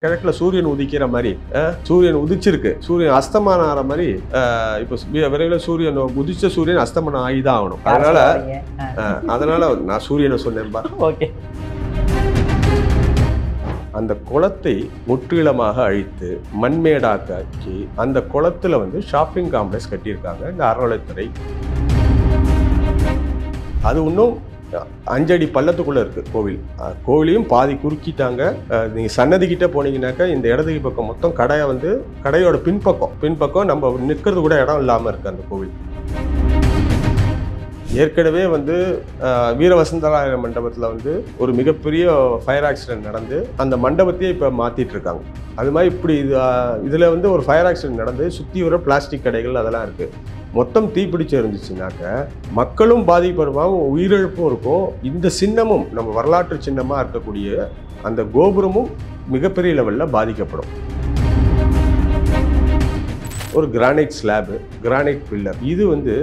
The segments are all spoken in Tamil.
கிழக்குல சூரியன் உதிக்கிற மாதிரி சூரியன் உதிச்சிருக்கு, சூரியன் அஸ்தமானம் ஆகிற மாதிரி. இப்போ விரைவில் சூரியன் உதிச்ச சூரியன் அஸ்தமனம் ஆகிதான் ஆகணும். அதனால நான் சூரியனை சொன்னேன்பா. ஓகே. அந்த குளத்தை முற்றிலுமாக அழித்து மண்மேடாக்கி அந்த குளத்துல வந்து ஷாப்பிங் காம்ப்ளெக்ஸ் கட்டியிருக்காங்க இந்த அறநிலைத்துறை. அது இன்னும் 5 அடி பள்ளத்துக்குள்ள இருக்கு கோவில். கோவிலையும் பாதி குறுக்கிட்டாங்க. நீங்க சன்னதி கிட்ட போனீங்கன்னாக்கா இந்த இடது பக்கம் மொத்தம் கடையை வந்து கடையோட பின்பக்கம் நம்ம நிற்கிறது கூட இடம் இல்லாம இருக்கு அந்த கோவில். ஏற்கனவே வந்து வீரவசந்தராய மண்டபத்தில் வந்து ஒரு மிகப்பெரிய ஃபயர் ஆக்சிடென்ட் நடந்து அந்த மண்டபத்தையே இப்போ மாற்றிட்டு இருக்காங்க. அது மாதிரி இப்படி இதில் வந்து ஒரு ஃபயர் ஆக்சிடென்ட் நடந்து சுற்றி வர பிளாஸ்டிக் கடைகள் அதெல்லாம் இருக்குது. மொத்தம் தீப்பிடிச்சு இருந்துச்சுனாக்க மக்களும் பாதிப்படுவாங்க, உயிரிழப்பும் இருக்கும். இந்த சின்னமும் நம்ம வரலாற்று சின்னமாக இருக்கக்கூடிய அந்த கோபுரமும் மிகப்பெரிய லெவலில் பாதிக்கப்படும். ஒரு கிரானைட் ஸ்லாபு, கிரானைட் பில்லர், இது வந்து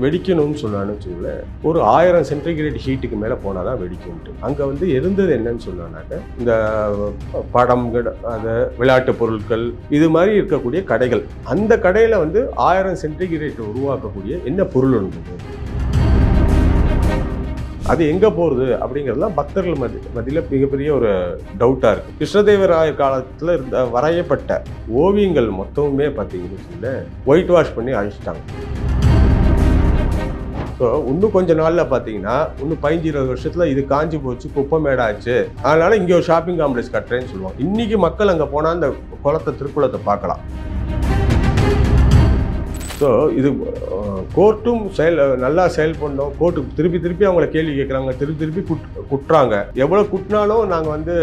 வெடிக்கணும்னு சொன்னான்னு வச்சுக்கோங்களேன். ஒரு 1000 சென்டிகிரேட் ஹீட்டுக்கு மேலே போனால் தான் வெடிக்கும்ட்டு. அங்கே வந்து இருந்தது என்னன்னு சொன்னாக்க இந்த படம், அது விளையாட்டு பொருட்கள், இது மாதிரி இருக்கக்கூடிய கடைகள். அந்த கடையில் வந்து 1000 சென்டிகிரேட் உருவாக்கக்கூடிய என்ன பொருள் இருந்தது, அது எங்கே போகிறது அப்படிங்கிறதுலாம் பக்தர்கள் மத்தியில் மிகப்பெரிய ஒரு டவுட்டாக இருக்குது. கிருஷ்ணதேவராயர் காலத்தில் இருந்த வரையப்பட்ட ஓவியங்கள் மொத்தமுமே பார்த்தீங்கன்னா ஒயிட் வாஷ் பண்ணி அழிச்சிட்டாங்க. ஸோ இன்னும் கொஞ்ச நாளில் பார்த்தீங்கன்னா இன்னும் 15-20 வருஷத்தில் இது காஞ்சி போச்சு, குப்பை மேடாச்சு, அதனால் இங்கே ஒரு ஷாப்பிங் காம்ப்ளெக்ஸ் கட்டுறேன்னு சொல்லுவோம். இன்றைக்கி மக்கள் அங்கே போனால் அந்த திருக்குளத்தை பார்க்கலாம். ஸோ இது கோர்ட்டும் நல்லா செயல்படணும். கோர்ட்டுக்கு திருப்பி அவங்கள கேள்வி கேட்குறாங்க, திருப்பி குட்டுறாங்க. எவ்வளோ குட்டினாலும் நாங்கள் வந்து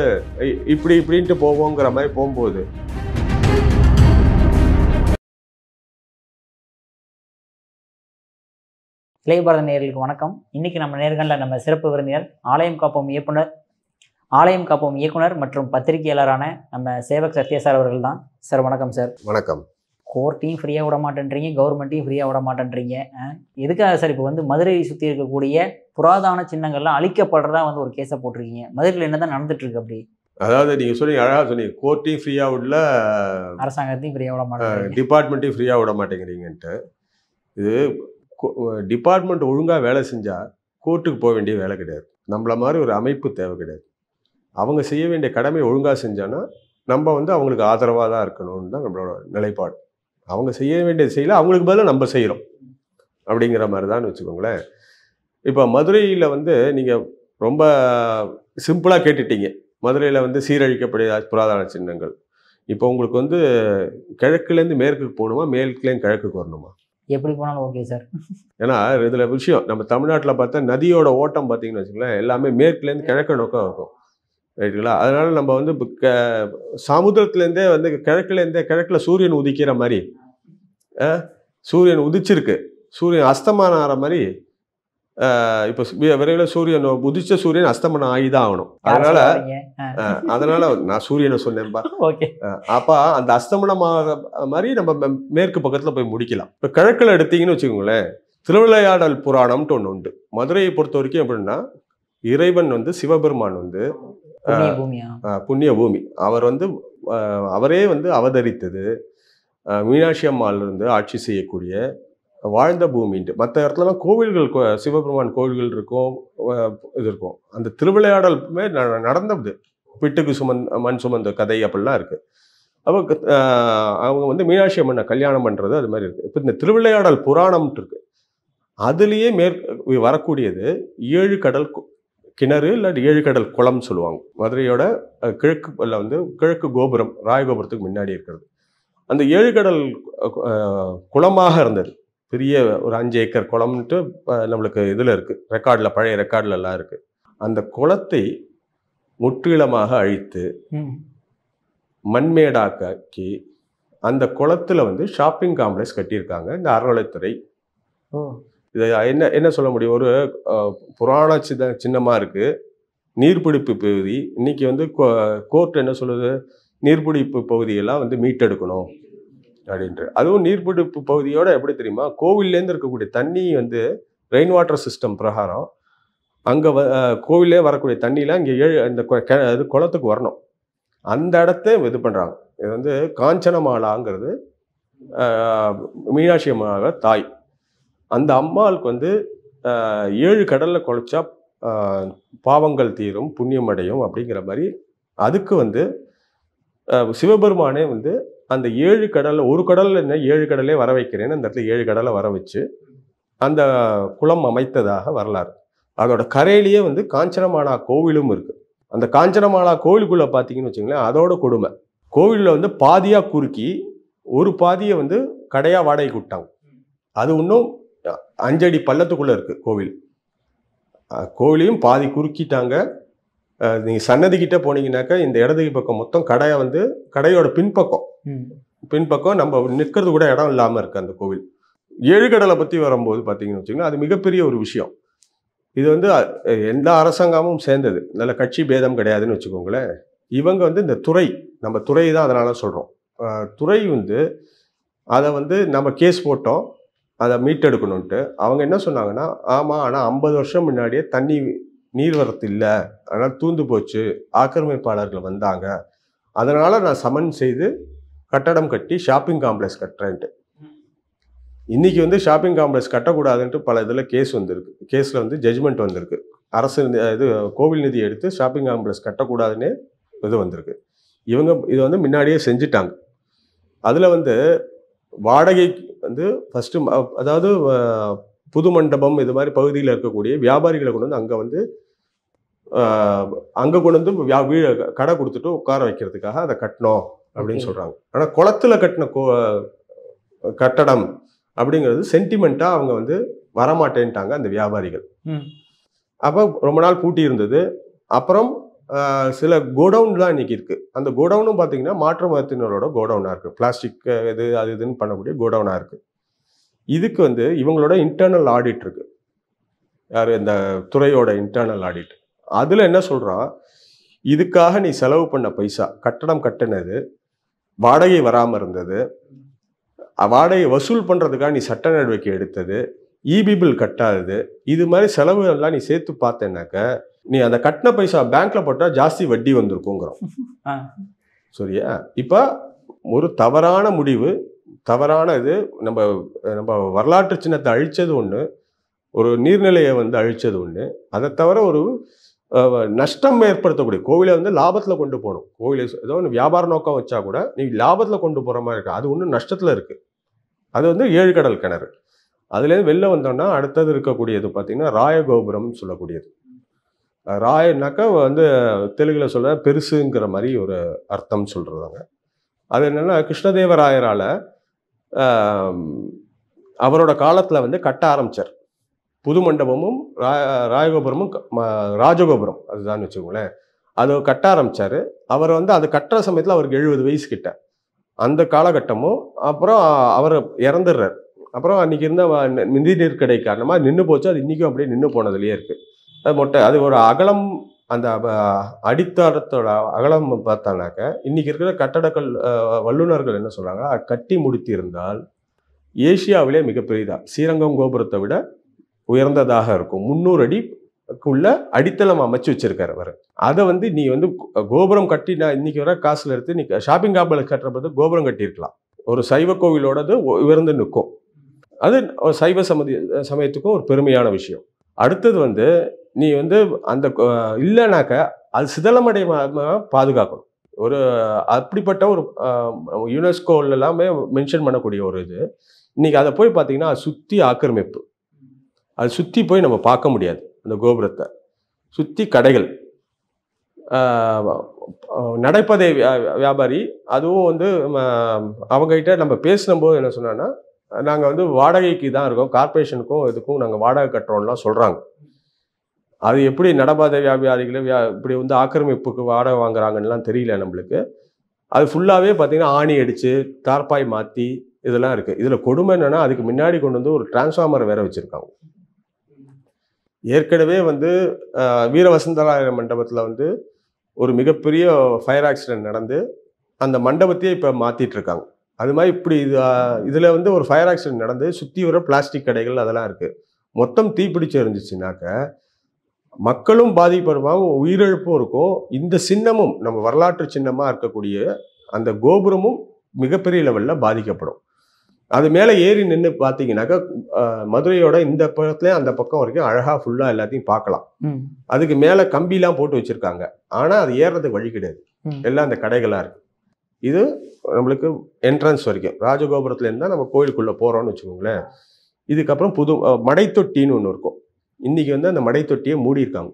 இப்படின்ட்டு போவோங்கிற மாதிரி போகும்போது இளைய பாரத நேயர்களுக்கு வணக்கம். இன்னைக்கு நம்ம நேர்காணலில் நம்ம சிறப்பு விருந்தினர் ஆலயம் காப்போம் இயக்குனர் மற்றும் பத்திரிகையாளரான நம்ம சேவக் சத்யா சார் அவர்கள் தான். சார் வணக்கம். சார் வணக்கம். கோர்ட்டையும் ஃப்ரீயாக விட மாட்டேன்றீங்க, கவர்மெண்ட்டையும் ஃப்ரீயாக விட மாட்டேன்றீங்க. எதுக்காக சார் இப்போ வந்து மதுரையை சுற்றி இருக்கக்கூடிய புராதன சின்னங்கள்லாம் அழிக்கப்படுறதா வந்து ஒரு கேஸை போட்டிருக்கீங்க? மதுரையில் என்ன தான் நடந்துட்டு இருக்கு? அப்படி அதாவது நீங்கள் சொன்னீங்க, அழகாக சொன்னீங்க, கோர்ட்டையும் ஃப்ரீயாக விடல, அரசாங்கத்தையும் ஃப்ரீயாக விட மாட்டேங்க, டிபார்ட்மெண்ட்டையும் ஃப்ரீயாக விட மாட்டேங்கிறீங்கன்ட்டு. இது டிபார்ட்மெண்ட் ஒழுங்காக வேலை செஞ்சால் கோர்ட்டுக்கு போக வேண்டிய வேலை கிடையாது. நம்மள மாதிரி ஒரு அமைப்பு தேவை கிடையாது. அவங்க செய்ய வேண்டிய கடமை ஒழுங்காக செஞ்சான்னா நம்ம வந்து அவங்களுக்கு ஆதரவாக தான் இருக்கணும்னு தான் நம்மளோட நிலைப்பாடு. அவங்க செய்ய வேண்டியது செய்யல, அவங்களுக்கு பதிலாக நம்ம செய்கிறோம் அப்படிங்கிற மாதிரி தான் வச்சுக்கோங்களேன். இப்போ மதுரையில் வந்து நீங்கள் ரொம்ப சிம்பிளாக கேட்டுட்டீங்க, மதுரையில் வந்து சீரழிக்கக்கூடிய புராதன சின்னங்கள். இப்போ உங்களுக்கு வந்து கிழக்குலேருந்து மேற்குக்கு போகணுமா, மேற்குலேருந்து கிழக்குக்கு வரணுமா? எப்படி போனாலும் ஓகே சார். ஏன்னா இதில் விஷயம், நம்ம தமிழ்நாட்டில் பார்த்தா நதியோட ஓட்டம் பார்த்தீங்கன்னு வச்சுக்கோங்களேன், எல்லாமே மேற்குலேருந்து கிழக்கு நோக்கம் இருக்கும், ரைட்டுங்களா? அதனால நம்ம வந்து சமுத்திரத்துலேருந்தே வந்து கிழக்குல சூரியன் உதிக்கிற மாதிரி, சூரியன் உதிச்சிருக்கு, சூரியன் அஸ்தமானம் ஆகிற மாதிரி. இப்போ விரைவில் சூரியன் உதிச்ச சூரியன் அஸ்தமனம் ஆகிதான் ஆகணும். அதனால நான் சூரியனை சொன்னேன்பா. அப்போ அந்த அஸ்தமனம் ஆகிற மாதிரி நம்ம மேற்கு பக்கத்தில் போய் முடிக்கலாம். இப்போ கிழக்கில் எடுத்தீங்கன்னு வச்சுக்கோங்களேன், திருவிளையாடல் புராணம்ட்டு ஒன்று உண்டு. மதுரையை பொறுத்த வரைக்கும் எப்படின்னா, இறைவன் வந்து சிவபெருமான் வந்து புண்ணிய பூமி, அவர் வந்து அவரே வந்து அவதரித்தது, மீனாட்சி அம்மாள் இருந்து ஆட்சி செய்யக்கூடிய வாழ்ந்த பூமின்ட்டு. மற்ற இடத்துலலாம் கோவில்கள், சிவபெருமான் கோவில்கள் இருக்கும், இது இருக்கும். அந்த திருவிளையாடலுமே நடந்தது, பிட்டுக்கு மண் சுமந்த கதை அப்படிலாம் இருக்குது. அப்போ அவங்க வந்து மீனாட்சி அம்மனை கல்யாணம் பண்ணுறது அது மாதிரி இருக்குது. இப்போ இந்த திருவிளையாடல் புராணம்ட்டு இருக்குது, அதுலேயே வரக்கூடியது 7 கடல் கிணறு, இல்லாட்டி 7 கடல் குளம் சொல்லுவாங்க. மதுரையோட கிழக்கு கோபுரம், ராயகோபுரத்துக்கு முன்னாடி இருக்கிறது. அந்த 7 கடல் குளமாக இருந்தது. பெரிய ஒரு 5 ஏக்கர் குளம்ன்ட்டு நம்மளுக்கு இதில் இருக்குது, ரெக்கார்டில், பழைய ரெக்கார்டில் எல்லாம் இருக்குது. அந்த குளத்தை முற்றிலுமாக அழித்து மண்மேடாக்கி அந்த குளத்தில் வந்து ஷாப்பிங் காம்ப்ளெக்ஸ் கட்டியிருக்காங்க இந்த அறநிலைத்துறை. இதை என்ன சொல்ல முடியும்? ஒரு புராண சின்னமாக இருக்குது, நீர்பிடிப்பு பகுதி. இன்னைக்கு வந்து கோர்ட் என்ன சொல்லுது, நீர்பிடிப்பு பகுதியெல்லாம் வந்து மீட்டெடுக்கணும் அப்படின்ட்டு. அதுவும் நீர்பிடிப்பு பகுதியோட எப்படி தெரியுமா, கோவில்லேருந்து இருக்கக்கூடிய தண்ணி வந்து ரெயின் வாட்டர் சிஸ்டம் பிரகாரம் அங்கே கோவிலே வரக்கூடிய தண்ணியெலாம் இங்கே இந்த குளத்துக்கு வரணும். அந்த இடத்த இது பண்ணுறாங்க. இது வந்து காஞ்சனமாலாங்கிறது மீனாட்சி அம்மாவோட தாய். அந்த அம்மாளுக்கு வந்து 7 கடலில் குழைச்சா பாவங்கள் தீரும், புண்ணியம் அடையும் அப்படிங்கிற மாதிரி அதுக்கு வந்து சிவபெருமானே வந்து அந்த 7 கடலில் ஒரு கடலில் என்ன 7 கடலே வர வைக்கிறேன்னு அந்த இடத்துல 7 கடலை வர வச்சு அந்த குளம் அமைத்ததாக வரலாறு. அதோட கரையிலேயே வந்து காஞ்சனமாலா கோவிலும் இருக்கு. அந்த காஞ்சனமாலா கோவிலுக்குள்ள பார்த்தீங்கன்னு வச்சுங்களேன், அதோட கொடுமை. கோவிலில் வந்து பாதியாக குறுக்கி ஒரு பாதியை வந்து கடையாக வாடகைக்கு விட்டாங்க. அது இன்னும் 5 அடி பள்ளத்துக்குள்ளே இருக்குது கோவில். கோவிலையும் பாதி குறுக்கிட்டாங்க. நீங்கள் சன்னதிக்கிட்ட போனீங்கன்னாக்கா இந்த இடது பக்கம் மொத்தம் கடையை வந்து கடையோட பின்பக்கம் நம்ம நிற்கிறது கூட இடம் இல்லாமல் இருக்குது அந்த கோவில். 7 கடலை பற்றி வரும்போது பார்த்தீங்கன்னு வச்சுக்கோங்களேன், அது மிகப்பெரிய ஒரு விஷயம். இது வந்து எல்லா அரசாங்கமும் சேர்ந்தது, நல்ல கட்சி பேதம் கிடையாதுன்னு வச்சுக்கோங்களேன். இவங்க வந்து இந்த துறை, நம்ம துறை தான் அதனால சொல்கிறோம். துறை வந்து அதை வந்து நம்ம கேஸ் போட்டோம், அதை மீட்டெடுக்கணுன்ட்டு. அவங்க என்ன சொன்னாங்கன்னா, ஆமாம் ஆனால் 50 வருஷம் முன்னாடியே நீர்வரத்து இல்லை, அதனால் தூந்து போச்சு, ஆக்கிரமிப்பாளர்கள் வந்தாங்க, அதனால் நான் சமன் செய்து கட்டடம் கட்டி ஷாப்பிங் காம்ப்ளெக்ஸ் கட்டுறேன்ட்டு. இன்றைக்கி வந்து ஷாப்பிங் காம்ப்ளெக்ஸ் கட்டக்கூடாதுன்ட்டு பல இதில் கேஸ் வந்திருக்கு. கேஸில் வந்து ஜட்ஜ்மெண்ட் வந்திருக்கு. அரசு இது கோவில் நிதி எடுத்து ஷாப்பிங் காம்ப்ளெக்ஸ் கட்டக்கூடாதுன்னு இது வந்திருக்கு. இவங்க இதை வந்து முன்னாடியே செஞ்சுட்டாங்க. அதில் வந்து வாடகை வந்து ஃபஸ்ட்டு, அதாவது புது மண்டபம் இது மாதிரி பகுதியில் இருக்கக்கூடிய வியாபாரிகளை கொண்டு வந்து அங்கே கொண்டு வந்து கடை கொடுத்துட்டு உட்கார வைக்கிறதுக்காக அதை கட்டணும் அப்படின்னு சொல்கிறாங்க. ஆனால் குளத்தில் கட்டின கட்டடம் அப்படிங்கிறது சென்டிமெண்ட்டாக அவங்க வந்து வரமாட்டேன்ட்டாங்க அந்த வியாபாரிகள். அப்போ ரொம்ப நாள் பூட்டி இருந்தது. அப்புறம் சில கோடவுன்லாம் இன்றைக்கி இருக்குது. அந்த கோடவுனும் பார்த்தீங்கன்னா மாற்று மதத்தினரோட கோடவுனாக இருக்குது. பிளாஸ்டிக் இது அது இதுன்னு பண்ணக்கூடிய கோடவுனாக இருக்குது. இதுக்கு வந்து இவங்களோட இன்டர்னல் ஆடிட் இருக்குது. யார்? இந்த துறையோட இன்டர்னல் ஆடிட். அதில் என்ன சொல்கிறான், இதுக்காக நீ செலவு பண்ண பைசா, கட்டடம் கட்டினது, வாடகை வராமல் இருந்தது, வாடகை வசூல் பண்ணுறதுக்காக நீ சட்ட நடவடிக்கை எடுத்தது, இபி பில் கட்டாதது, இது மாதிரி செலவுகள்லாம் நீ சேர்த்து பார்த்தேன்னாக்க நீ அந்த கட்டின பைசா பேங்க்ல போட்டால் ஜாஸ்தி வட்டி வந்திருக்குங்கிறோம். சரியா? இப்போ ஒரு தவறான முடிவு, தவறான இது, நம்ம வரலாற்று சின்னத்தை அழிச்சது ஒன்று, ஒரு நீர்நிலையை வந்து அழிச்சது ஒன்று, அதை தவிர ஒரு நஷ்டம் ஏற்படுத்தக்கூடிய கோவிலை வந்து லாபத்தில் கொண்டு போகணும். கோவிலை ஏதோ ஒன்று வியாபார நோக்கம் வச்சா கூட நீ லாபத்தில் கொண்டு போகிற மாதிரி இருக்கு. அது ஒன்றும் நஷ்டத்தில் இருக்குது. அது வந்து 7 கடல் கிணறு. அதுலேருந்து வெளில வந்தோம்னா அடுத்தது இருக்கக்கூடியது பார்த்தீங்கன்னா ராயகோபுரம்னு சொல்லக்கூடியது. ராயனாக்கா வந்து தெலுங்கில் சொல்ல பெருசுங்கிற மாதிரி ஒரு அர்த்தம் சொல்கிறாங்க. அது என்னென்னா கிருஷ்ணதேவராயரால் அவரோட காலத்தில் வந்து கட்ட ஆரம்பித்தார். புது மண்டபமும் ராயகோபுரமும் ராஜகோபுரம் அதுதான் வச்சுக்கோங்களேன், அது கட்ட ஆரம்பித்தார். அவர் வந்து அது கட்டுற சமயத்தில் அவருக்கு 70 வயசு கிட்ட அந்த காலகட்டமும். அப்புறம் அவர் இறந்துடுறார். அப்புறம் அன்றைக்கி இருந்த நிதி நெருக்கடை காரணமாக நின்று போச்சு. அது இன்றைக்கும் அப்படியே நின்று போனதுலேயே இருக்குது. அது அது ஒரு அகலம், அந்த அடித்தளத்தோட அகலம் பார்த்தானாக்க இன்றைக்கி இருக்கிற கட்டடக்கல் வல்லுநர்கள் என்ன சொல்கிறாங்க, கட்டி முடித்திருந்தால் ஏசியாவிலே மிகப்பெரியதாக ஸ்ரீரங்கம் கோபுரத்தை விட உயர்ந்ததாக இருக்கும். 300 அடிக்குள்ள அடித்தளம் அமைச்சு வச்சிருக்காரு அவர். அதை வந்து நீ வந்து கோபுரம் கட்டி, நான் இன்னைக்கு வர காசுல எடுத்து நீ ஷாப்பிங் காம்ப்ளெக்ஸ் கட்டுறப்ப கோபுரம் கட்டியிருக்கலாம். ஒரு சைவ கோவிலோடது உயர்ந்து நிற்கும். அது சைவ சமயத்துக்கும் ஒரு பெருமையான விஷயம். அடுத்தது வந்து நீ வந்து அந்த இல்லைனாக்க அது சிதலமடையாம பாதுகாக்கணும். ஒரு அப்படிப்பட்ட ஒரு யுனெஸ்கோல எல்லாமே மென்ஷன் பண்ணக்கூடிய ஒரு இது. இன்னைக்கு அதை போய் பார்த்தீங்கன்னா அது சுற்றி ஆக்கிரமிப்பு. அது சுற்றி போய் நம்ம பார்க்க முடியாது. அந்த கோபுரத்தை சுற்றி கடைகள், நடைப்பதை வியாபாரி. அதுவும் வந்து அவங்ககிட்ட நம்ம பேசினபோது என்ன சொன்னான்னா, நாங்கள் வந்து வாடகைக்கு தான் இருக்கோம், கார்பரேஷனுக்கும் இதுக்கும் நாங்கள் வாடகை கட்டுறோம்லாம் சொல்கிறாங்க. அது எப்படி நடைபாதை வியாபாரிகளை இப்படி வந்து ஆக்கிரமிப்புக்கு வாடகை வாங்குறாங்கன்னெலாம் தெரியல நம்மளுக்கு. அது ஃபுல்லாகவே பார்த்தீங்கன்னா ஆணி அடித்து தார்பாய் மாற்றி இதெல்லாம் இருக்குது. இதில் கொடுமை என்னென்னா, அதுக்கு முன்னாடி கொண்டு வந்து ஒரு டிரான்ஸ்ஃபார்மர் வேறு வச்சுருக்காங்க. ஏற்கனவே வந்து வீரவசந்தராய மண்டபத்தில் வந்து ஒரு மிகப்பெரிய ஃபயர் ஆக்சிடென்ட் நடந்து அந்த மண்டபத்தையே இப்போ மாற்றிட்டு இருக்காங்க. அது மாதிரி இப்படி இதில் வந்து ஒரு ஃபயர் ஆக்சிடென்ட் நடந்து சுற்றி வர பிளாஸ்டிக் கடைகள் அதெல்லாம் இருக்குது. மொத்தம் தீப்பிடிச்சு இருந்துச்சுனாக்க மக்களும் பாதிப்படுவாங்க, உயிரிழப்பும் இருக்கும். இந்த சின்னமும் நம்ம வரலாற்று சின்னமாக இருக்கக்கூடிய அந்த கோபுரமும் மிகப்பெரிய லெவலில் பாதிக்கப்படும். அது மேலே ஏறி நின்று பார்த்தீங்கன்னாக்கா மதுரையோட இந்த பக்கத்துலேயும் அந்த பக்கம் வரைக்கும் அழகாக ஃபுல்லாக எல்லாத்தையும் பார்க்கலாம். அதுக்கு மேலே கம்பிலாம் போட்டு வச்சுருக்காங்க. ஆனால் அது ஏறுறதுக்கு வழி கிடையாது, எல்லாம் அந்த கடைகளாக இருக்குது. இது நம்மளுக்கு என்ட்ரன்ஸ் வரைக்கும் ராஜகோபுரத்துலேருந்து தான் நம்ம கோயிலுக்குள்ளே போகிறோம்னு வச்சுக்கோங்களேன். இதுக்கப்புறம் புது மடைத்தொட்டின்னு ஒன்று இருக்கும். இன்றைக்கி வந்து அந்த மடைத்தொட்டியை மூடியிருக்காங்க.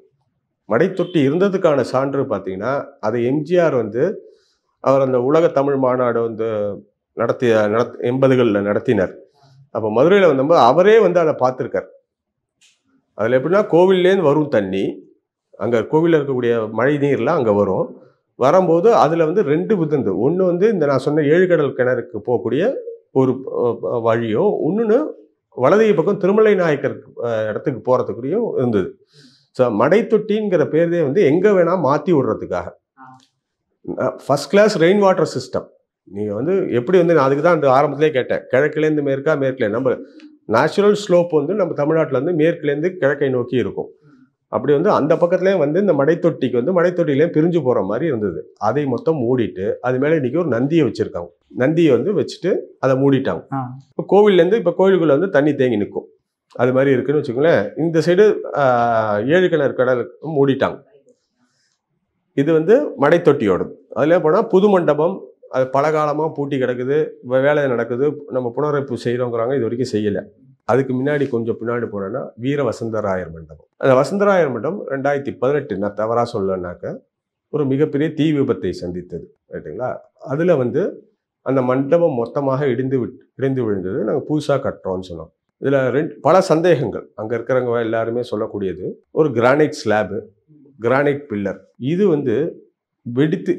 மடைத்தொட்டி இருந்ததுக்கான சான்று பார்த்தீங்கன்னா, அதை எம்ஜிஆர் வந்து அவர் அந்த உலக தமிழ் மாநாடு வந்து 80களில் நடத்தினார். அப்போ மதுரையில் வந்தபோது அவரே வந்து அதை பார்த்துருக்கார். அதில் எப்படின்னா, கோவில்லேருந்து வரும் தண்ணி, அங்கே கோவிலில் இருக்கக்கூடிய மழை நீர்லாம் அங்கே வரும். வரும்போது அதில் வந்து 2 விதந்து. ஒன்று வந்து இந்த நான் சொன்ன 7 கடல் கிணறுக்கு போகக்கூடிய ஒரு வழியும், இன்னொன்று வலதை பக்கம் திருமலை நாயக்கர் இடத்துக்கு போகிறதுக்குடையும் இருந்தது. ஸோ மடைத்தொட்டிங்கிற பேரே வந்து எங்கே வேணால் மாற்றி விடுறதுக்காக first class rain water system. நீங்கள் வந்து எப்படி வந்து நான் அதுக்கு தான் அந்த ஆரம்பத்திலே கேட்டேன், கிழக்குலேருந்து மேற்கா மேற்குல நம்ம நேச்சுரல் ஸ்லோப் வந்து நம்ம தமிழ்நாட்டில் வந்து மேற்குலேருந்து கிழக்கை நோக்கி இருக்கும். அப்படி வந்து அந்த பக்கத்துலேயும் வந்து இந்த மடைத்தொட்டிக்கு வந்து மடைத்தொட்டிலேயும் பிரிஞ்சு போகிற மாதிரி இருந்தது. அதை மொத்தம் மூடிட்டு அது மேலே இன்றைக்கி ஒரு நந்தியை வச்சுருக்காங்க. நந்தியை வந்து வச்சுட்டு அதை மூடிட்டாங்க. இப்போ கோவில்லேருந்து இப்போ கோயிலுக்குள்ளே வந்து தண்ணி தேங்கி நிற்கும். அது மாதிரி இருக்குன்னு வச்சுக்கோங்களேன். இந்த சைடு 7 கிணறு கடல் மூடிட்டாங்க. இது வந்து மடைத்தொட்டியோடது. அதில் போனால் புது மண்டபம் அது பல காலமாக பூட்டி கிடக்குது, வேலை நடக்குது, நம்ம புனரமைப்பு செய்கிறோங்கிறாங்க, இது வரைக்கும் செய்யலை. அதுக்கு முன்னாடி கொஞ்சம் பின்னாடி போனோன்னா வீர வசந்தராயர் மண்டபம். அந்த வசந்தராயர் மண்டபம் 2018 நான் தவறாக சொல்லனாக்க ஒரு மிகப்பெரிய தீ விபத்தை சந்தித்தது, ரைட்டுங்களா? அதில் வந்து அந்த மண்டபம் மொத்தமாக இடிந்து விழுந்தது. நாங்கள் புதுசாக கட்டுறோம்னு சொன்னோம். இதில் பல சந்தேகங்கள் அங்கே இருக்கிறவங்க எல்லாருமே சொல்லக்கூடியது, ஒரு கிரானைட் ஸ்லாபு, கிரானைட் பில்லர், இது வந்து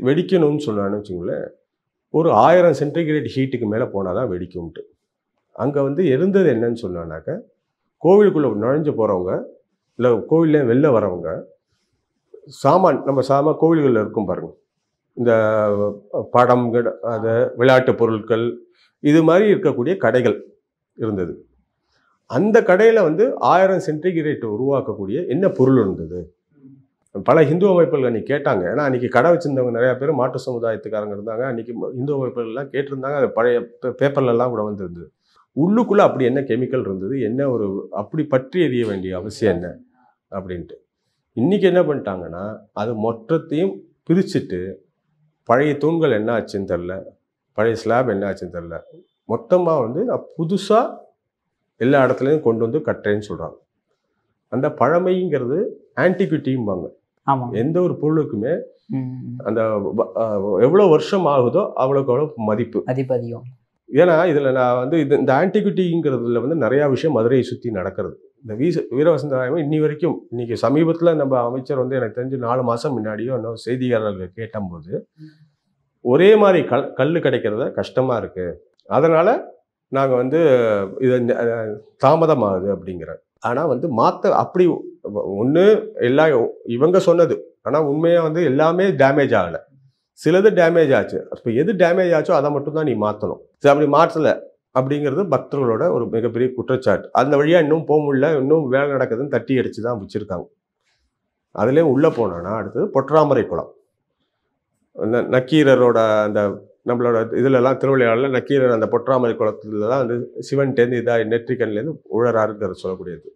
வெடிக்கணும்னு சொன்னான்னு வச்சுங்களேன், ஒரு 1000 சென்டிகிரேட் ஹீட்டுக்கு மேலே போனால் தான் வெடிக்கும்ட்டு. அங்கே வந்து இருந்தது என்னன்னு சொன்னாக்க, கோவிலுக்குள்ளே நுழைஞ்சு போகிறவங்க இல்லை கோவில்ல வெளில வரவங்க சாமான், நம்ம கோவில்களில் இருக்கும் பாருங்கள், இந்த படம், அது விளையாட்டு பொருட்கள், இது மாதிரி இருக்கக்கூடிய கடைகள் இருந்தது. அந்த கடையில் வந்து 1000 சென்டிகிரேட் உருவாக்கக்கூடிய என்ன பொருள் இருந்தது? பல இந்து அமைப்புகள் அன்றைக்கி கேட்டாங்க. ஏன்னா அன்றைக்கி கடை வச்சுருந்தவங்க நிறையா பேர் மாற்று சமுதாயத்துக்காரங்க இருந்தாங்க. அன்றைக்கி இந்து அமைப்புகள்லாம் கேட்டிருந்தாங்க. அது பழைய பேப்பர்லலாம் கூட வந்துருந்தது. உள்ளுக்குள்ளே அப்படி என்ன கெமிக்கல் இருந்தது, என்ன ஒரு அப்படி பற்றி எறிய வேண்டிய அவசியம் என்ன அப்படின்ட்டு. இன்றைக்கி என்ன பண்ணிட்டாங்கன்னா, அது மொத்தத்தையும் பிரிச்சுட்டு பழைய தூண்கள் என்ன ஆச்சுன்னு தெரில, பழைய ஸ்லாப் என்ன ஆச்சுன்னு தெரில, மொத்தமாக வந்து நான் புதுசாக எல்லா இடத்துலையும் கொண்டு வந்து கட்டுறேன்னு சொல்கிறாங்க. அந்த பழமைங்கிறது ஆன்டிக்விட்டிம்பாங்க. எந்த ஒரு பொருளுக்குமே அந்த எவ்வளோ வருஷம் ஆகுதோ அவ்வளோக்கு அவ்வளோ மதிப்பு அதிகம். ஏன்னா இதில் நான் வந்து இந்த ஆன்டிக்விட்டிங்கிறதுல வந்து நிறையா விஷயம் மதுரையை சுற்றி நடக்கிறது. இந்த வீரவசந்தராயர் இன்னி வரைக்கும், இன்னைக்கு சமீபத்தில் நம்ம அமைச்சர் வந்து எனக்கு தெரிஞ்சு 4 மாதம் முன்னாடியோ இன்னும் செய்தியாளர்கள் கேட்டபோது, ஒரே மாதிரி கல் கிடைக்கிறத கஷ்டமாக இருக்குது, அதனால் நாங்கள் வந்து இதை தாமதமாகுது அப்படிங்கிறேன். ஆனால் வந்து அப்படி ஒன்று எல்லாம் இவங்க சொன்னது, ஆனால் உண்மையாக வந்து எல்லாமே டேமேஜ் ஆகலை, சிலது டேமேஜ் ஆச்சு. அப்போ எது டேமேஜ் ஆச்சோ அதை மட்டும்தான் நீ மாற்றணும். சரி, அப்படி மாற்றலை அப்படிங்கிறது பக்தர்களோட ஒரு மிகப்பெரிய குற்றச்சாட்டு. அந்த வழியாக இன்னும் போக முடியல, இன்னும் வேலை நடக்குதுன்னு தட்டி அடித்து தான் வச்சுருக்காங்க. அதுலேயும் உள்ளே போனோன்னா அடுத்தது பொற்றாமரை குளம். அந்த நக்கீரரோட அந்த நம்மளோட இதிலெல்லாம் திருவிளையாடல நக்கீரர் அந்த பொற்றாமரை குளத்துல தான் வந்து சிவன்டேருந்து இதாக நெற்றிக்கண்லேருந்து உழறாருங்கிறது சொல்லக்கூடியது.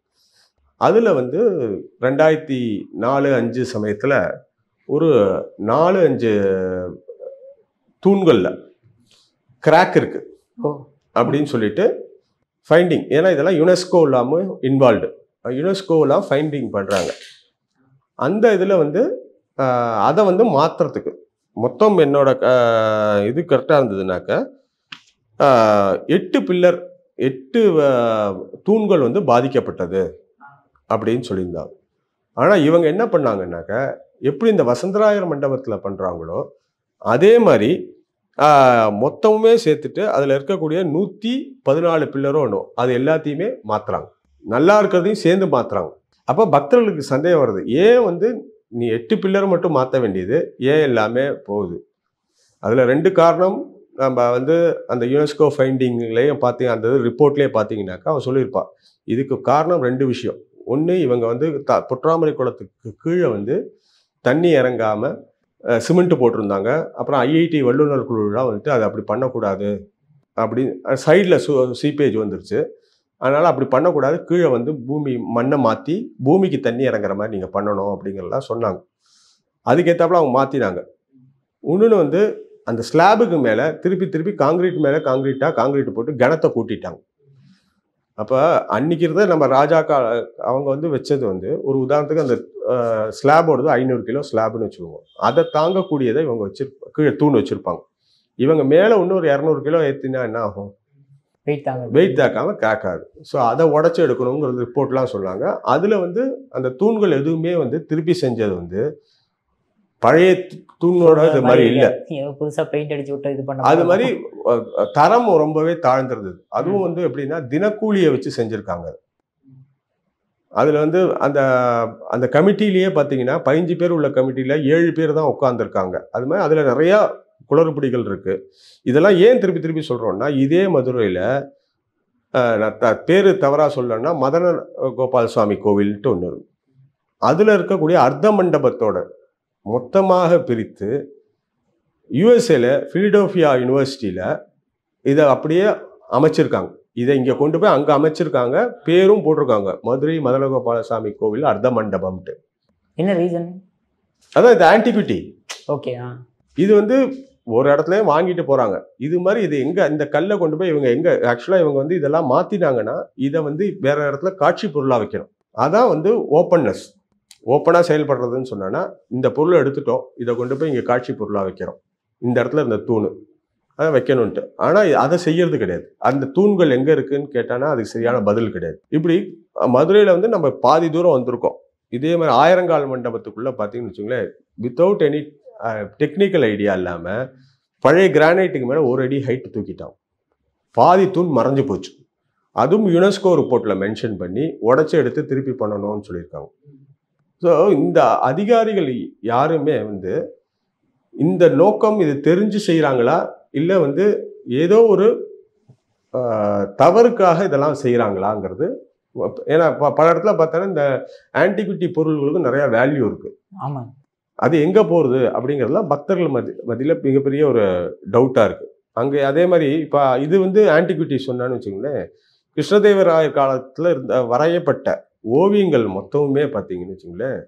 அதில் வந்து 2004-05 சமயத்தில் ஒரு 4-5 தூண்களில் கிராக் இருக்குது அப்படின்னு சொல்லிட்டு ஃபைண்டிங். ஏன்னா இதெல்லாம் யுனெஸ்கோ இல்லாமல் இன்வால்வ்டு, யுனெஸ்கோலாம் ஃபைண்டிங் பண்ணுறாங்க. அந்த இதில் வந்து அதை வந்து மாற்றுறதுக்கு மொத்தம் என்னோட இது கரெக்டாக இருந்ததுனாக்க 8 பில்லர் 8 தூண்கள் வந்து பாதிக்கப்பட்டது அப்படின்னு சொல்லியிருந்தாங்க. ஆனால் இவங்க என்ன பண்ணாங்கன்னாக்க, எப்படி இந்த வசந்தராயர் மண்டபத்தில் பண்ணுறாங்களோ அதே மாதிரி மொத்தமுமே சேர்த்துட்டு அதில் இருக்கக்கூடிய 114 பில்லரும் ஒன்றும் அது எல்லாத்தையுமே மாற்றுறாங்க, நல்லா இருக்கிறதையும் சேர்ந்து மாற்றுறாங்க. அப்போ பக்தர்களுக்கு சந்தேகம் வருது, ஏன் வந்து நீ 8 பில்லர் மட்டும் மாற்ற வேண்டியது, ஏன் எல்லாமே போகுது? அதில் 2 காரணம். நம்ம வந்து அந்த யுனெஸ்கோ ஃபைண்டிங்லேயும் பார்த்தீங்க, அந்த ரிப்போர்ட்லேயே பார்த்தீங்கன்னாக்கா அவன் சொல்லியிருப்பான், இதுக்கு காரணம் 2 விஷயம். ஒன்று இவங்க வந்து பொற்றாமரை குளத்துக்கு கீழே வந்து தண்ணி இறங்காமல் சிமெண்ட் போட்டிருந்தாங்க. அப்புறம் ஐஐடி வல்லுநர் குழுலாம் வந்துட்டு அதை அப்படி பண்ணக்கூடாது அப்படி சைடில் சீப்பேஜ் வந்துருச்சு. அதனால் அப்படி பண்ணக்கூடாது, கீழே வந்து மண்ணை மாற்றி பூமிக்கு தண்ணி இறங்குற மாதிரி நீங்கள் பண்ணணும் அப்படிங்கிறலாம் சொன்னாங்க. அதுக்கேற்றாப்புல அவங்க மாற்றினாங்க. இன்னொன்று வந்து அந்த ஸ்லாபுக்கு மேலே திருப்பி காங்கிரீட் மேலே காங்கிரீட் போட்டு கனத்தை கூட்டிட்டாங்க. அப்போ அன்றைக்கி இருந்த நம்ம ராஜாக்கா அவங்க வந்து வச்சது வந்து ஒரு உதாரணத்துக்கு அந்த ஸ்லாபோடது 500 கிலோ ஸ்லாப்னு வச்சுக்குவோம். அதை தாங்கக்கூடியதை இவங்க கீழே தூண் வச்சுருப்பாங்க. இவங்க மேலே இன்னொரு 200 கிலோ ஏற்றினா என்ன ஆகும்? வெயிட் தாக்காமல் கிராக்காது. ஸோ அதை உடச்சி எடுக்கணுங்கிற ரிப்போர்ட்லாம் சொன்னாங்க. அதில் வந்து அந்த தூண்கள் எதுவுமே வந்து திருப்பி செஞ்சது வந்து பழைய தூணோட இது மாதிரி இல்லை. புதுசாக பெயிண்ட் அடிச்சு விட்டு இது பண்ண அது மாதிரி தரம் ரொம்பவே தாழ்ந்திருந்தது. அதுவும் வந்து எப்படின்னா தினக்கூலியை வச்சு செஞ்சுருக்காங்க. அதில் வந்து அந்த அந்த கமிட்டிலேயே பார்த்தீங்கன்னா 15 பேர் உள்ள கமிட்டியில் 7 பேர் தான் உட்காந்துருக்காங்க. அது மாதிரி அதில் நிறையா குளறுபடிகள் இருக்குது. இதெல்லாம் ஏன் திருப்பி சொல்கிறோன்னா, இதே மதுரையில் பேர் தவறாக சொல்லணும்னா மதன கோபால் சுவாமி கோவில்ட்டு ஒன்று இருக்கு. அதில் இருக்கக்கூடிய அர்த்த மண்டபத்தோட மொத்தமாக பிரித்து யுஎஸ்ஏல ஃபிலடெல்ஃபியா யூனிவர்சிட்டியில் இதை அப்படியே அமைச்சிருக்காங்க. இதை இங்கே கொண்டு போய் அங்கே அமைச்சிருக்காங்க, பேரும் போட்டிருக்காங்க, மதுரை மதனகோபாலசாமி கோவில் அர்த்த மண்டபம்ட்டு. என்ன ரீசன்? அதான் இது ஆன்டிக்விட்டி. ஓகே. இது வந்து ஒரு இடத்துலையும் வாங்கிட்டு போகிறாங்க. இது மாதிரி இது எங்கே இந்த கல்லை கொண்டு போய் இவங்க எங்கே ஆக்சுவலாக இவங்க வந்து இதெல்லாம் மாற்றினாங்கன்னா இதை வந்து வேற இடத்துல காட்சி பொருளாக வைக்கணும். அதான் வந்து ஓப்பன்னஸ், ஓப்பனாக செயல்படுறதுன்னு சொன்னோன்னா, இந்த பொருளை எடுத்துட்டோம், இதை கொண்டு போய் இங்கே காட்சி பொருளாக வைக்கிறோம், இந்த இடத்துல இந்த தூண் அதை வைக்கணும்ன்ட்டு. ஆனால் அதை செய்யறது கிடையாது. அந்த தூண்கள் எங்கே இருக்குன்னு கேட்டானா அதுக்கு சரியான பதில் கிடையாது. இப்படி மதுரையில் வந்து நம்ம பாதி தூரம் வந்திருக்கோம். இதே மாதிரி ஆயிரங்கால் மண்டபத்துக்குள்ளே பார்த்தீங்கன்னு வச்சுங்களேன், வித்தவுட் எனி டெக்னிக்கல் ஐடியா இல்லாமல் பழைய கிரானைட்டுக்கு மேலே 1 அடி ஹைட்டு தூக்கிட்டான். பாதி தூண் மறைஞ்சு போச்சு. அதுவும் யுனெஸ்கோ ரிப்போர்ட்டில் மென்ஷன் பண்ணி உடச்சி எடுத்து திருப்பி பண்ணணும்னு சொல்லியிருக்காங்க. ஸோ இந்த அதிகாரிகள் யாருமே வந்து இந்த நோக்கம் இது தெரிஞ்சு செய்கிறாங்களா இல்லை வந்து ஏதோ ஒரு தவறுக்காக இதெல்லாம் செய்கிறாங்களாங்கிறது. ஏன்னா பல இடத்துல பார்த்தோன்னா இந்த ஆன்டிக்விட்டி பொருள்களுக்கு நிறையா வேல்யூ இருக்குது. ஆமாம், அது எங்கே போகிறது அப்படிங்கிறதுலாம் பக்தர்கள் மத்தியில் மிகப்பெரிய ஒரு டவுட்டாக இருக்குது. அங்கே அதே மாதிரி இப்போ இது வந்து ஆன்டிக்விட்டி சொன்னான்னு வச்சுக்கோங்களேன், கிருஷ்ணதேவராயர் காலத்தில் இருந்த வரையப்பட்ட ஓவியங்கள் மொத்தமுமே பார்த்தீங்கன்னு வச்சுங்களேன்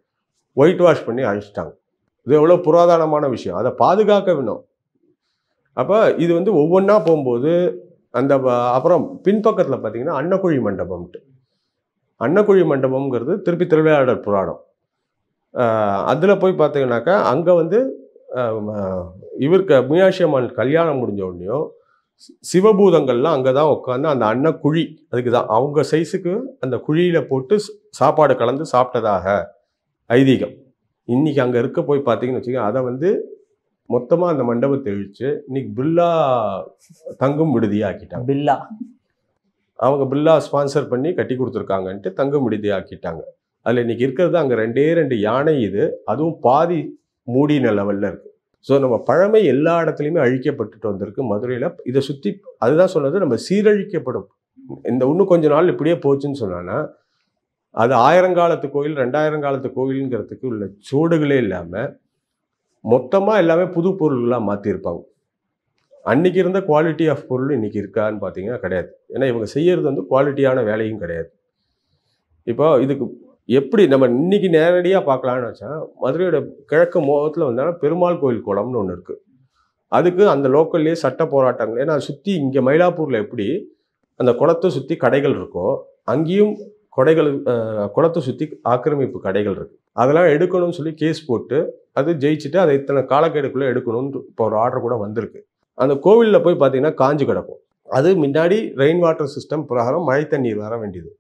ஒயிட் வாஷ் பண்ணி அழிச்சிட்டாங்க. இது எவ்வளோ புராதனமான விஷயம், அதை பாதுகாக்க வேணும். அப்போ இது வந்து ஒவ்வொன்றா போகும்போது அந்த அப்புறம் பின்பக்கத்தில் பார்த்தீங்கன்னா அன்னக்குழி மண்டபம்ட்டு, அன்னக்குழி மண்டபம்ங்கிறது திருப்பி திருவிளையாடல் புராணம். அதில் போய் பார்த்தீங்கன்னாக்கா அங்கே வந்து இவருக்கு மீனாட்சி அம்மன் கல்யாணம் முடிஞ்ச உடனேயும் சிவபூதங்கள்லாம் அங்கே தான் உட்காந்து அந்த அன்னக்குழி, அதுக்கு தான் அவங்க சைஸுக்கு அந்த குழியில் போட்டு சாப்பாடு கலந்து சாப்பிட்டதாக ஐதீகம். இன்றைக்கி அங்கே இருக்க போய் பார்த்தீங்கன்னு வச்சுக்கோங்க, அதை வந்து மொத்தமாக அந்த மண்டபத்தை இழிச்சு இன்னைக்கு பில்லா தங்கும் விடுதியாக்கிட்டாங்க. பில்லா அவங்க பில்லா ஸ்பான்சர் பண்ணி கட்டி கொடுத்துருக்காங்கன்ட்டு தங்கும் விடுதியாக்கிட்டாங்க. அதில் இன்றைக்கி இருக்கிறது அங்கே 2 யானை, இது அதுவும் பாதி மூடின லெவலில் இருக்குது. ஸோ நம்ம பழமை எல்லா இடத்துலையுமே அழிக்கப்பட்டுட்டு வந்திருக்கு மதுரையில். இதை சுற்றி அதுதான் சொன்னது, நம்ம சீரழிக்கப்படும். இந்த இன்னும் கொஞ்ச நாள் இப்படியே போச்சுன்னு சொன்னான்னா அது 1000 காலத்து கோயில் 2000 காலத்து கோயிலுங்கிறதுக்கு உள்ள சூடுகளே இல்லாமல் மொத்தமாக எல்லாமே புது பொருள்களாக மாற்றிருப்பாங்க. அன்றைக்கி இருந்த குவாலிட்டி ஆஃப் பொருள் இன்றைக்கி இருக்கான்னு பார்த்தீங்கன்னா கிடையாது. ஏன்னா இவங்க செய்கிறது வந்து குவாலிட்டியான வேலையும் கிடையாது. இப்போ இதுக்கு எப்படி நம்ம இன்னைக்கு நேரடியாக பார்க்கலான்னு வச்சா, மதுரையோட கிழக்கு முகத்தில் வந்தாலும் பெருமாள் கோயில் குளம்னு ஒன்று இருக்குது. அதுக்கு அந்த லோக்கல்லே சட்ட போராட்டங்கள், ஏன்னா சுற்றி இங்கே மயிலாப்பூரில் எப்படி அந்த குளத்தை சுற்றி கடைகள் இருக்கோ அங்கேயும் குளத்தை சுற்றி ஆக்கிரமிப்பு கடைகள் இருக்குது. அதெல்லாம் எடுக்கணும்னு சொல்லி கேஸ் போட்டு அது ஜெயிச்சுட்டு அதை இத்தனை காலக்கெடுக்குள்ளே எடுக்கணும்னு இப்போ ஒரு ஆர்டர் கூட வந்திருக்கு. அந்த கோவிலில் போய் பார்த்தீங்கன்னா காஞ்சு கிடக்கும். அது முன்னாடி ரெயின் வாட்டர் சிஸ்டம் பிரகாரம் மழை தண்ணீர் வர வேண்டியது.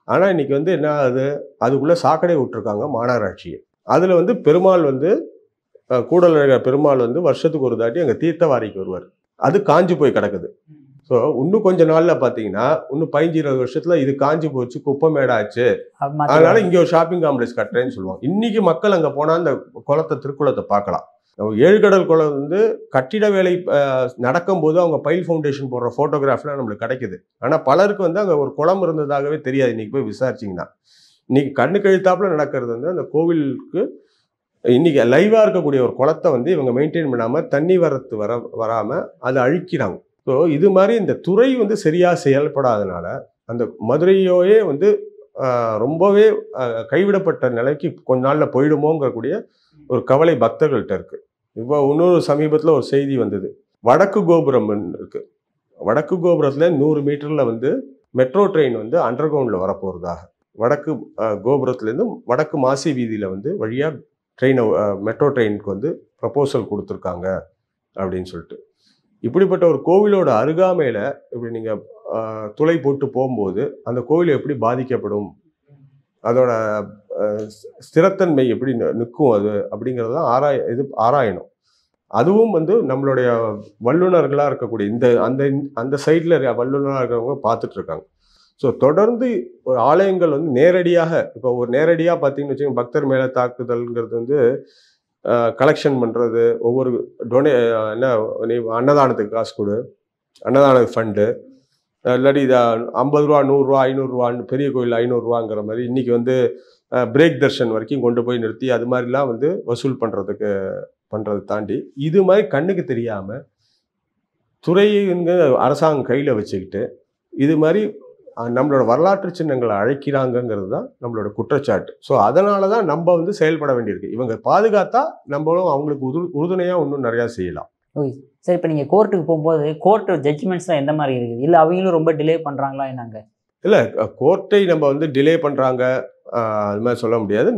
ஆனால் இன்றைக்கி வந்து என்ன ஆகுது, அதுக்குள்ளே சாக்கடை விட்டுருக்காங்க மாநகராட்சியை. அதில் வந்து பெருமாள் வந்து கூடலழக பெருமாள் வந்து வருஷத்துக்கு ஒரு தாட்டி அங்கே தீர்த்தவாரிக்கு வருவார். அது காஞ்சி போய் கிடக்குது. ஸோ இன்னும் கொஞ்சம் நாளில் பார்த்தீங்கன்னா இன்னும் 15-20 வருஷத்தில் இது காஞ்சி போச்சு, குப்பை மேடாச்சு, அதனால இங்கே ஒரு ஷாப்பிங் காம்ப்ளெக்ஸ் கட்டுறேன்னு சொல்லுவாங்க. இன்றைக்கி மக்கள் அங்கே போனால் அந்த திருக்குளத்தை பார்க்கலாம். ஏழுகடல் குளம் வந்து கட்டிட வேலை நடக்கும்போது அவங்க பைல் ஃபவுண்டேஷன் போடுற ஃபோட்டோகிராஃப்லாம் நம்மளுக்கு கிடைக்குது. ஆனால் பலருக்கு வந்து அங்கே ஒரு குளம் இருந்ததாகவே தெரியாது. இன்றைக்கி போய் விசாரிச்சிங்கன்னா இன்னைக்கு கண்ணு கழித்தாப்புல நடக்கிறது வந்து அந்த கோவிலுக்கு இன்னைக்கு லைவாக இருக்கக்கூடிய ஒரு குளத்தை வந்து இவங்க மெயின்டைன் பண்ணாமல் தண்ணி வராமல் அதை அழிக்கிறாங்க. ஸோ இது மாதிரி இந்த துறை வந்து சரியாக செயல்படாதனால அந்த மதுரையோயே வந்து ரொம்பவே கைவிடப்பட்ட நிலைக்கு கொஞ்ச நாளில் போயிடுமோங்கக்கூடிய ஒரு கவலை பக்தர்கள்ட்ட இருக்கு. இப்போ இன்னொரு சமீபத்தில் ஒரு செய்தி வந்தது, வடக்கு கோபுரம் இருக்கு, வடக்கு கோபுரத்தில் 100 மீட்டரில் வந்து மெட்ரோ ட்ரெயின் வந்து அண்டர் கிரவுண்டில் வரப்போகிறதாக, வடக்கு கோபுரத்துலேருந்து வடக்கு மாசி வீதியில் வந்து வழியாக மெட்ரோ ட்ரெயினுக்கு வந்து ப்ரப்போசல் கொடுத்துருக்காங்க அப்படின்னு சொல்லிட்டு. இப்படிப்பட்ட ஒரு கோவிலோட அருகாமையில் இப்படி நீங்கள் துளை போட்டு போகும்போது அந்த கோவில் எப்படி பாதிக்கப்படும், அதோட ஸ்திரத்தன்மை எப்படி நிற்கும் அது அப்படிங்கிறதெல்லாம் ஆராயணும். அதுவும் வந்து நம்மளுடைய வல்லுநர்களாக இருக்கக்கூடிய அந்த சைடில் வல்லுநராக இருக்கிறவங்க பார்த்துட்டு இருக்காங்க. ஸோ தொடர்ந்து ஒரு ஆலயங்கள் வந்து நேரடியாக இப்போ ஒரு நேரடியாக பார்த்தீங்கன்னு வச்சுக்கோங்க, பக்தர் மேலே தாக்குதல்ங்கிறது வந்து கலெக்ஷன் பண்ணுறது, ஒவ்வொரு என்ன நீ அன்னதானத்துக்கு காசு கொடு, அன்னதான ஃபண்டு, இல்லாட்டி இதை 50 ரூபா 100 ரூபா 500 ரூபான்னு பெரிய கோயில் 500 ரூபாங்கிற மாதிரி இன்றைக்கி வந்து பிரேக் தர்ஷன் வரைக்கும் கொண்டு போய் நிறுத்தி அது மாதிரிலாம் வந்து வசூல் பண்ணுறதை தாண்டி இது மாதிரி கண்ணுக்கு தெரியாமல் துறைங்க அரசாங்கம் கையில் வச்சுக்கிட்டு இது மாதிரி நம்மளோட வரலாற்று சின்னங்களை அழைக்கிறாங்கங்கிறது தான் நம்மளோட குற்றச்சாட்டு. ஸோ அதனால தான் நம்ம வந்து செயல்பட வேண்டியிருக்கு. இவங்க பாதுகாத்தா நம்மளும் அவங்களுக்கு உறுதுணையாக இன்னும் நிறையா செய்யலாம். ஓகே சார், இப்போ நீங்கள் கோர்ட்டுக்கு போகும்போது கோர்ட்டு ஜட்ஜ்மெண்ட்ஸ்லாம் எந்த மாதிரி இருக்குது, இல்லை அவங்களும் ரொம்ப டிலே பண்ணுறாங்களா என்னங்க? இல்லை, கோர்ட்டை நம்ம வந்து டிலே பண்ணுறாங்க அது மாதிரி சொல்ல முடியாது.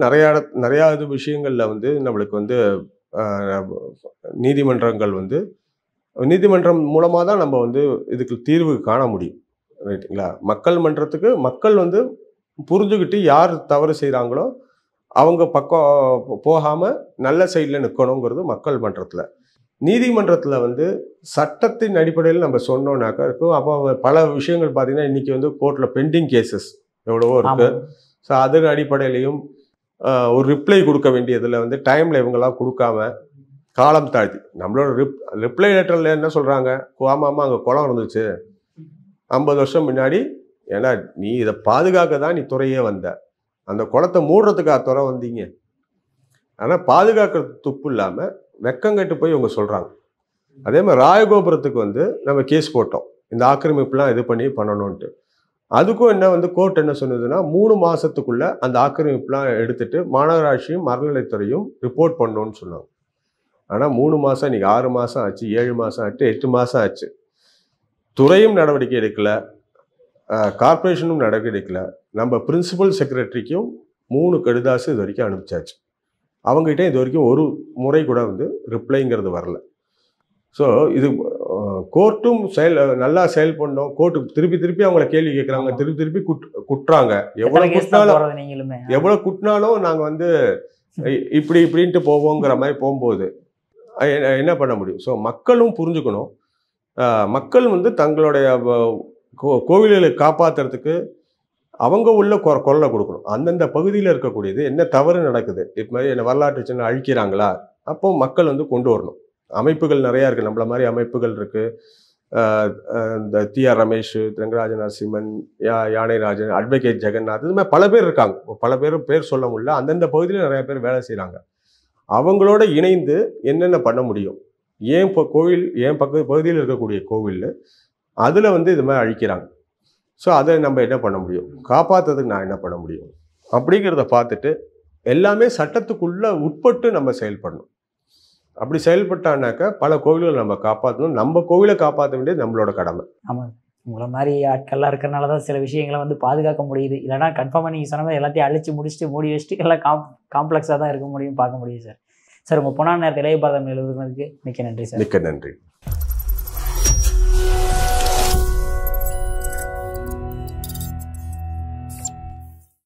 நிறையா இது விஷயங்களில் வந்து நம்மளுக்கு வந்து நீதிமன்றம் மூலமாக தான் நம்ம வந்து இதுக்கு தீர்வு காண முடியும். ரைட்டுங்களா? மக்கள் மன்றத்துக்கு மக்கள் வந்து புரிஞ்சுக்கிட்டு யார் தவறு செய்கிறாங்களோ அவங்க பக்கம் போகாமல் நல்ல சைடில் நிற்கணுங்கிறது மக்கள் மன்றத்தில். நீதிமன்றத்தில் வந்து சட்டத்தின் அடிப்படையில் நம்ம சொன்னோம்னாக்கா இருக்கும். அப்போ பல விஷயங்கள் பார்த்தீங்கன்னா இன்றைக்கி வந்து கோர்ட்டில் பெண்டிங் கேசஸ் எவ்வளவோ இருக்குது. ஸோ அதன் அடிப்படையிலையும் ஒரு ரிப்ளை கொடுக்க வேண்டியதில் வந்து டைமில் இவங்களாம் கொடுக்காம காலம் தாழ்த்தி நம்மளோட ரிப்ளை லெட்டரில் என்ன சொல்கிறாங்க, ஆமாம் அங்கே குளம் இருந்துச்சு 50 வருஷம் முன்னாடி, ஏன்னா நீ இதை பாதுகாக்க தான் நீ துறையே வந்த, அந்த குளத்தை மூடுறதுக்காக துறை வந்தீங்க, ஆனால் பாதுகாக்கிறது துப்பு இல்லாமல் வெக்கங்கட்டு போய் இவங்க சொல்கிறாங்க. அதே மாதிரி ராயகோபுரத்துக்கு வந்து நம்ம கேஸ் போட்டோம், இந்த ஆக்கிரமிப்புலாம் இது பண்ணணுன்ட்டு. அதுக்கும் என்ன வந்து கோர்ட் என்ன சொன்னதுன்னா 3 மாதத்துக்குள்ளே அந்த ஆக்கிரமிப்புலாம் எடுத்துட்டு மாநகராட்சியும் அறநிலைத்துறையும் ரிப்போர்ட் பண்ணணும்னு சொன்னாங்க. ஆனால் 3 மாதம், இன்றைக்கி 6 மாதம் ஆச்சு, 7 மாதம் ஆச்சு, 8 மாதம் ஆச்சு. துறையும் நடவடிக்கை எடுக்கலை, கார்பரேஷனும் நடவடிக்கை எடுக்கலை. நம்ம பிரின்சிபல் செக்ரட்டரிக்கும் 3 கடிதாசு இது வரைக்கும் அனுப்பிச்சாச்சு. அவங்ககிட்ட இது வரைக்கும் ஒரு முறை கூட வந்து ரிப்ளைங்கிறது வரல. ஸோ இது கோர்ட்டும் நல்லா செயல்படணும். கோர்ட்டு திருப்பி அவங்கள கேள்வி கேட்குறாங்க, திருப்பி குட்டுறாங்க. எவ்வளோ குட்டினாலும் நாங்கள் வந்து இப்படின்ட்டு போவோங்கிற மாதிரி போகும்போது என்ன பண்ண முடியும்? ஸோ மக்களும் புரிஞ்சுக்கணும். மக்கள் வந்து தங்களுடைய கோவில்களை காப்பாற்றுறதுக்கு அவங்க உள்ள கொள்ளை கொடுக்கணும். அந்தந்த பகுதியில் இருக்கக்கூடியது என்ன தவறு நடக்குது, இது மாதிரி என்ன வரலாற்று சின்னம் அழிக்கிறாங்களா, அப்போ மக்கள் வந்து கொண்டு வரணும். அமைப்புகள் நிறையா இருக்குது, நம்மள மாதிரி அமைப்புகள் இருக்குது. இந்த TR ரமேஷ், ரங்கராஜ நரசிம்மன், யானைராஜன், அட்வொகேட் ஜெகநாத், இது மாதிரி பல பேர் இருக்காங்க. பல பேர் சொல்ல முடியல. அந்தந்த பகுதியில் நிறைய பேர் வேலை செய்கிறாங்க. அவங்களோட இணைந்து என்னென்ன பண்ண முடியும், ஏன் பகுதியில் இருக்கக்கூடிய கோவில் அதில் வந்து இது மாதிரி அழிக்கிறாங்க. ஸோ அதை நம்ம என்ன பண்ண முடியும், காப்பாற்றுறதுக்கு நான் என்ன பண்ண முடியும் அப்படிங்கிறத பார்த்துட்டு எல்லாமே சட்டத்துக்குள்ளே உட்பட்டு நம்ம செயல்படணும். அப்படி செயல்பட்டானாக்கா பல கோவில்களை நம்ம காப்பாற்றணும். நம்ம கோவிலை காப்பாற்ற வேண்டியது நம்மளோட கடமை. ஆமாம், உங்களை மாதிரி ஆட்கள்லாம் இருக்கிறனால தான் சில விஷயங்களை வந்து பாதுகாக்க முடியுது. இல்லைனா கன்ஃபார்மாக நீங்கள் சொன்ன மாதிரி எல்லாத்தையும் அழிச்சு முடிச்சுட்டு மூடி வச்சுட்டு எல்லாம் காம்ப்ளெக்ஸாக தான் இருக்க முடியும், பார்க்க முடியும் சார். சார், உங்கள் பொன்னான நேரத்தை இளைய பாரதம் எழுதுறதுக்கு மிக்க நன்றி சார். மிக்க நன்றி.